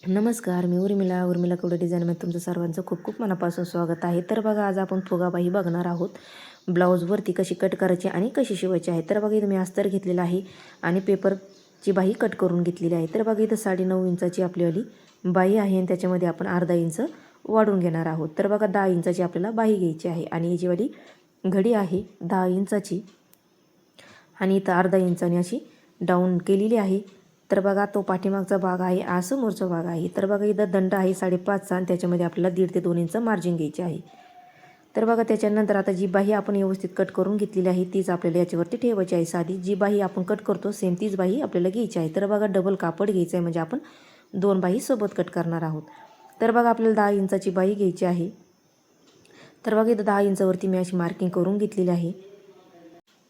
नमस्कार, मी उर्मिला कवडे डिझाईनमध्ये तुमचं सर्वांचं खूप खूप मनापासून स्वागत आहे. तर बघा, आज आपण फुगाबाई बघणार आहोत. ब्लाऊजवरती कशी कट करायची आणि कशी शिवायची आहे. तर बघा, इथं मी अस्तर घेतलेला आहे आणि पेपरची बाही कट करून घेतलेली आहे. तर बघा, इथं 9.5 इंचाची आपल्यावाली बाही आहे आणि त्याच्यामध्ये आपण अर्धा इंच वाढून घेणार आहोत. तर बघा, 10 इंचाची आपल्याला बाही घ्यायची आहे आणि याची वाली घडी आहे 10 इंचाची आणि इथं अर्धा इंचाने अशी डाऊन केलेली आहे. तर बघा, तो पाठीमागचा भाग आहे, हा समोरचा भाग आहे. तर बघा, इथं दंड आहे 5.5चा आणि त्याच्यामध्ये आपल्याला 1.5 ते 2 इंच मार्जिन घ्यायची आहे. तर बघा, त्याच्यानंतर आता जी बाही आपण व्यवस्थित कट करून घेतलेली आहे तीच आपल्याला याच्यावरती ठेवायची आहे. साधी जी बाही आपण कट करतो सेम तीच बाही आपल्याला घ्यायची आहे. तर बघा, डबल कापड घ्यायचं आहे म्हणजे आपण 2 बाही सोबत कट करणार आहोत. तर बघा, आपल्याला 10 इंचाची बाही घ्यायची आहे. तर बघा, इथं 10 इंचावरती मी अशी मार्किंग करून घेतलेली आहे.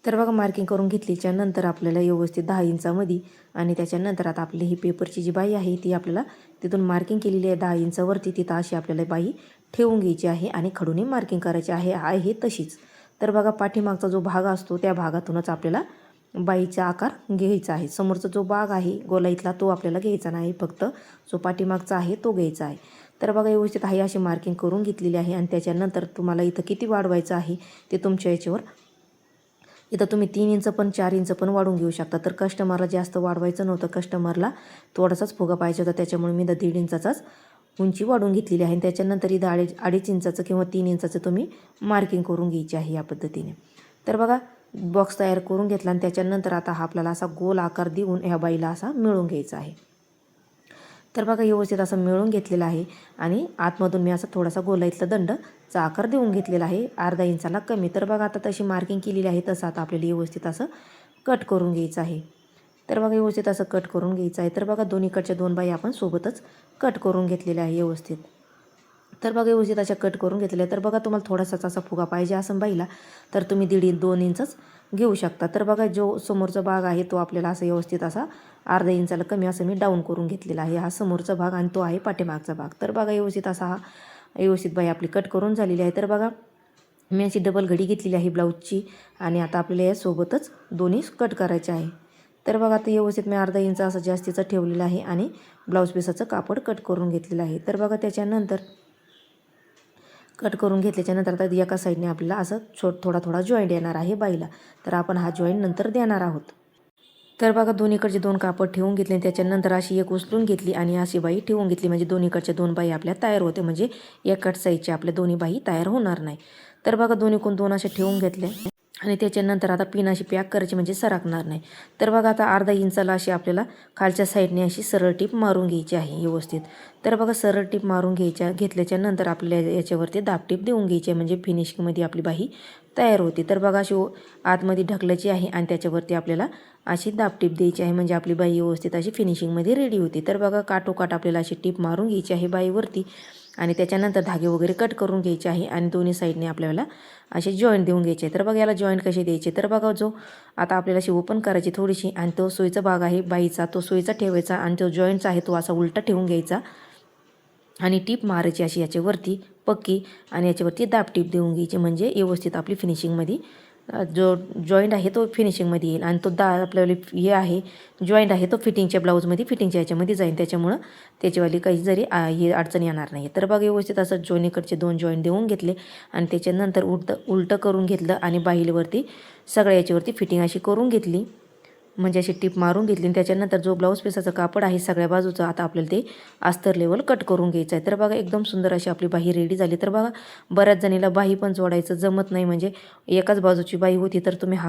तर बघा, मार्किंग करून घेतल्याच्या नंतर आपल्याला व्यवस्थित 10 इंचामध्ये आणि त्याच्यानंतर आता आपली ही पेपरची जी बाही आहे ती आपल्याला तिथून मार्किंग केलेली आहे 10 इंचावरती, तिथं अशी आपल्याला बाही ठेवून घ्यायची आहे आणि खडूने मार्किंग करायची आहे तशीच. तर बघा, पाठीमागचा जो भाग असतो त्या भागातूनच आपल्याला बाईचा आकार घ्यायचा आहे. समोरचा जो भाग आहे गोलाईतला तो आपल्याला घ्यायचा नाही, फक्त जो पाठीमागचा आहे तो घ्यायचा आहे. तर बघा, व्यवस्थित आहे अशी मार्किंग करून घेतलेली आहे आणि त्याच्यानंतर तुम्हाला इथं किती वाढवायचं आहे ते तुमच्या याच्यावर. इथं तुम्ही 3 इंच पण 4 इंच पण वाढवून घेऊ शकता. तर कस्टमरला जास्त वाढवायचं नव्हतं, कस्टमरला थोडासाच फुगा पाहिजे होता, त्याच्यामुळे मी 1.5 इंचाचाच उंची वाढवून घेतलेली आहे. आणि त्याच्यानंतर इथं 2.5 इंचाचं किंवा 3 इंचाचं तुम्ही मार्किंग करून घ्यायची आहे या पद्धतीने. तर बघा, बॉक्स तयार करून घेतला आणि त्याच्यानंतर आता हा आपल्याला असा गोल आकार देऊन ह्या बाईला असा मिळवून घ्यायचा आहे. तर बघा, व्यवस्थित असं मिळून घेतलेलं आहे आणि आतमधून मी असा थोडासा गोलाईतला दंडचा आकार देऊन घेतलेला आहे अर्धा इंचाला कमी. तर बघा, आता तशी मार्किंग केलेली आहे तसं आता आपल्याला व्यवस्थित असं कट करून घ्यायचं आहे. तर बघा, व्यवस्थित असं कट करून घ्यायचं आहे. तर बघा, दोन्हीकडच्या 2 बाई आपण सोबतच कट करून घेतलेल्या आहे व्यवस्थित. तर बघा, व्यवस्थित अशा कट करून घेतलेल्या. तर बघा, तुम्हाला थोडासाच असा फुगा पाहिजे असं बाईला तर तुम्ही 1.5-2 इंचच घेऊ शकता. तर बघा, जो समोरचा भाग आहे तो आपल्याला असं व्यवस्थित असा अर्धा इंचाला कमी असं मी डाऊन करून घेतलेला आहे. हा समोरचा भाग आणि तो आहे पाठीमागचा भाग. तर बघा, व्यवस्थित असा हा व्यवस्थित बाई आपली कट करून झालेली आहे. तर बघा, मी अशी डबल घडी घेतलेली आहे ब्लाऊजची आणि आता आपल्याला यासोबतच दोन्ही कट करायचे आहे. तर बघा, आता व्यवस्थित मी अर्धा इंच असं जास्तीचं ठेवलेलं आहे आणि ब्लाऊज पीसाचं कापड कट करून घेतलेलं आहे. तर बघा, त्याच्यानंतर कट करून घेतल्याच्यानंतर आता एका साईडने आपल्याला असं थोडा जॉईंट येणार आहे बाईला. तर आपण हा जॉईंट नंतर देणार आहोत. तर बघा, दोन्हीकडचे 2 कापड ठेवून घेतले आणि त्याच्यानंतर अशी एक उचलून घेतली आणि अशी बाई ठेवून घेतली म्हणजे दोन्हीकडच्या 2 बाई आपल्या तयार होते, म्हणजे एकाच साईजच्या आपल्या दोन्ही बाई तयार होणार नाही. तर बघा, दोन्हीकडून 2 अशा ठेवून घेतल्या आणि त्याच्यानंतर आता पिन अशी पॅक करायची म्हणजे सरकणार नाही. तर बघा, आता अर्धा इंचाला अशी आपल्याला खालच्या साईडने अशी सरळ टीप मारून घ्यायची आहे व्यवस्थित. तर बघा, सरळ टीप मारून घेतल्याच्या नंतर आपल्याला याच्यावरती दाब टीप देऊन घ्यायची आहे म्हणजे फिनिशिंगमध्ये आपली बाही तयार होते. तर बघा, अशी आतमध्ये ढकलायची आहे आणि त्याच्यावरती आपल्याला अशी दाब टीप द्यायची आहे म्हणजे आपली बाई व्यवस्थित अशी फिनिशिंगमध्ये रेडी होती. तर बघा, काठोकाठ आपल्याला अशी टीप मारून घ्यायची आहे बाईवरती आणि त्याच्यानंतर धागे वगैरे कट करून घ्यायचे आहे आणि दोन्ही साईडने आपल्याला असे जॉईंट देऊन घ्यायचे. तर बघा, याला जॉईंट कसे द्यायचे. तर बघा, जो आता आपल्याला अशी ओपन करायची थोडीशी आणि तो सोयीचा भाग आहे बाईचा, तो सोयीचा ठेवायचा आणि तो जॉईंटचा आहे तो असा उलटा ठेवून घ्यायचा आणि टीप मारायची अशी याच्यावरती पक्की आणि याच्यावरती दाब टीप देऊन घ्यायची म्हणजे व्यवस्थित आपली फिनिशिंगमध्ये जो जॉईंट आहे तो फिनिशिंगमध्ये येईल आणि तो आपल्याला हे आहे जॉईंट आहे तो फिटिंगच्या ब्लाऊजमध्ये फिटिंगच्या याच्यामध्ये जाईल, त्याच्यामुळं त्याच्यावाली काही जरी हे अडचण येणार नाही. तर बघा, व्यवस्थित असं जोनीकडचे 2 जॉईंट देऊन घेतले आणि त्याच्यानंतर उलटं करून घेतलं आणि बाहीवरती सगळ्या याच्यावरती फिटिंग अशी करून घेतली म्हणजे अशी टीप मारून घेतली आणि त्याच्यानंतर जो ब्लाऊज पीसाचं कापड आहे सगळ्या बाजूचं आता आपल्याला ते अस्तर लेवल कट करून घ्यायचं आहे. तर बघा, एकदम सुंदर अशी आपली बाही रेडी झाली. तर बघा, बऱ्याच जणीला बाही पण जोडायचं जमत नाही, म्हणजे एकाच बाजूची बाही होती. तर तुम्ही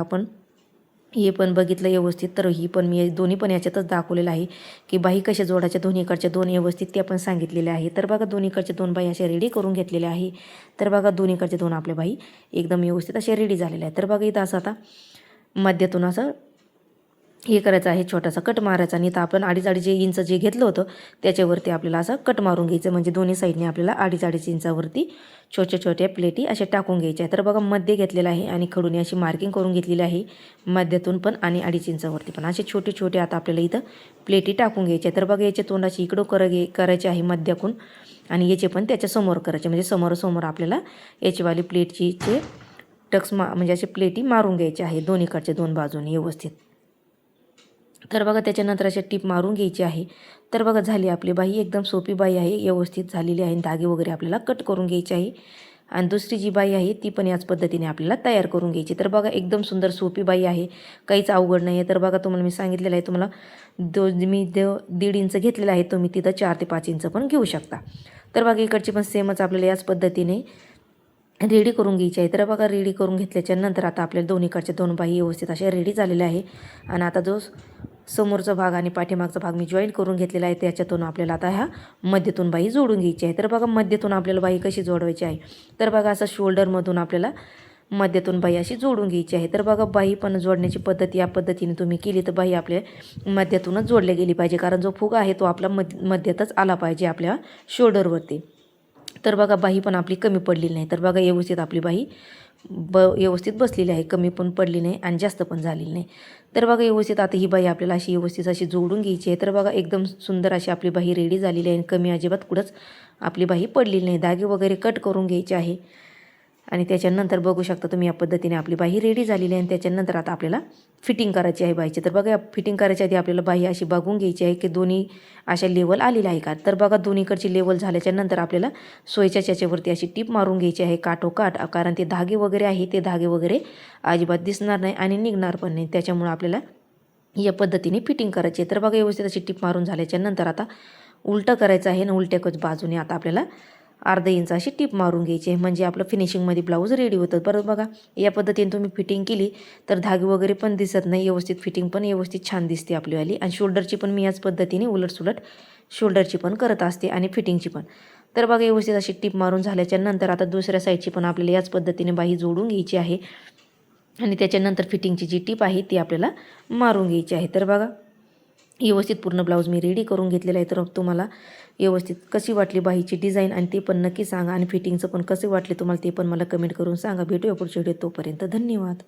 हे पण बघितलं व्यवस्थित. तर ही पण मी दोन्ही पण याच्यातच दाखवलेलं आहे की बाही कशा जोडायच्या, दोन्हीकडच्या 2 व्यवस्थित ते पण सांगितलेले आहे. तर बघा, दोन्हीकडच्या 2 बाही अशा रेडी करून घेतलेल्या आहे. तर बघा, दोन्हीकडच्या 2 आपल्या बाही एकदम व्यवस्थित अशा रेडी झालेल्या आहेत. तर बघा, इथं असं आता मध्यातून असं हे करायचं आहे, छोटासा कट मारायचा आणि इथं आपण 2.5 इंच जे घेतलं होतं त्याच्यावरती आपल्याला असं कट मारून घ्यायचं म्हणजे दोन्ही साईडने आपल्याला 2.5 इंचावरती छोट्या प्लेटी अशा टाकून घ्यायच्या. तर बघा, मध्ये घेतलेलं आहे आणि खडूने अशी मार्किंग करून घेतलेली आहे मध्यातून पण आणि 2.5 इंचावरती पण असे छोटे आता आपल्याला इथं प्लेटी टाकून घ्यायच्या. तर बघा, याच्या तोंडाची इकडं करायचे आहे मध्याकून आणि याचे पण त्याच्या समोर करायचे म्हणजे समोर आपल्याला याचीवाली प्लेटची टक्स म्हणजे असे प्लेटी मारून घ्यायचे आहे दोन्हीकडच्या 2 बाजूने व्यवस्थित. तर बघा, त्याच्यानंतर अशा टीप मारून घ्यायची आहे. तर बघा झाली आपली बाही, एकदम सोपी बाही आहे, व्यवस्थित झालेली आहे. धागे वगैरे आपल्याला कट करून घ्यायचे आहे. आणि दुसरी जी बाही आहे ती पण याच पद्धतीने आपल्याला तयार करून घ्यायची. तर बघा एकदम सुंदर सोपी बाही आहे, काहीच अवघड नाही आहे. तर बघा तुम्हाला मी सांगितलेलं आहे, तुम्हाला 1.5 इंच घेतलेला आहे, तुम्ही तिथं 4 ते 5 इंच पण घेऊ शकता. तर बघा इकडची पण सेमच आपल्याला याच पद्धतीने रेडी करून घ्यायची आहे. तर बघा रेडी करून घेतल्याच्या नंतर आता आपल्याला दोन्हीकडच्या 2 बाही व्यवस्थित अशा रेडी झालेल्या आहे. आणि आता जो समोरचा भाग आणि पाठीमागचा भाग मी जॉईन करून घेतलेला आहे, त्याच्यातून आपल्याला आता ह्या मध्यतून बाही जोडून घ्यायची आहे. तर बघा मध्यतून आपल्याला बाही कशी जोडवायची आहे, तर बघा असं शोल्डरमधून आपल्याला मध्यतून बाही अशी जोडून घ्यायची आहे. तर बघा बाही पण जोडण्याची पद्धत या पद्धतीने तुम्ही केली तर बाही आपल्या मध्यातूनच जोडल्या गेली पाहिजे, कारण जो फुगा आहे तो आपला मध्यातच आला पाहिजे आपल्या शोल्डरवरती. तर बघा बाही पण आपली कमी पडलेली नाही. तर बघा व्यवस्थित आपली बाही व्यवस्थित बसलेली आहे, कमी पण पडली नाही आणि जास्त पण झालेली नाही. तर बघा व्यवस्थित आता ही बाही आपल्याला अशी व्यवस्थित अशी जोडून घ्यायची आहे. तर बघा एकदम सुंदर अशी आपली बाही रेडी झालेली आहे, कमी अजिबात कुठंच आपली बाही पडलेली नाही. धागे वगैरे कट करून घ्यायचे आहे. आणि त्याच्यानंतर बघू शकता तुम्ही या पद्धतीने आपली बाही रेडी झालेली आहे. आणि त्याच्यानंतर आता आपल्याला फिटिंग करायची आहे बाहीची. तर बघा फिटिंग करायच्या आधी आपल्याला बाही अशी बघून घ्यायची आहे की दोन्ही अशा लेवल आलेल्या आहे का. तर बघा दोन्हीकडची लेवल झाल्याच्या नंतर आपल्याला सोयच्या त्याच्यावरती अशी टीप मारून घ्यायची आहे काठोकाठ, कारण ते धागे वगैरे आहे ते धागे वगैरे अजिबात दिसणार नाही आणि निघणार पण नाही. त्याच्यामुळे आपल्याला या पद्धतीने फिटिंग करायची आहे. तर बघा व्यवस्थित अशी टीप मारून झाल्याच्या नंतर आता उलटं करायचं आहे आणि उलट्याच बाजूने आता आपल्याला अर्धा इंच अशी टीप मारून घ्यायची आहे, म्हणजे आपलं फिनिशिंगमध्ये ब्लाऊज रेडी होतं. परत बघा या पद्धतीने तुम्ही फिटिंग केली तर धागे वगैरे पण दिसत नाही, व्यवस्थित फिटिंग पण व्यवस्थित छान दिसते आपलीवाली. आणि शोल्डरची पण मी याच पद्धतीने उलटसुलट शोल्डरची पण करत असते आणि फिटिंगची पण. तर बघा व्यवस्थित अशी टीप मारून झाल्याच्या नंतर आता दुसऱ्या साईडची पण आपल्याला याच पद्धतीने बाही जोडून घ्यायची आहे. आणि त्याच्यानंतर फिटिंगची जी टीप आहे ती आपल्याला मारून घ्यायची आहे. तर बघा व्यवस्थित पूर्ण ब्लाऊज मी रेडी करून घेतलेला आहे. तर तुम्हाला व्यवस्थित कशी वाटली बाहीची डिझाईन आणि ते पण नक्की सांगा. आणि फिटिंगचं पण कसे वाटले तुम्हाला ते पण मला कमेंट करून सांगा. भेटूया पुढच्या व्हिडिओ, तोपर्यंत धन्यवाद.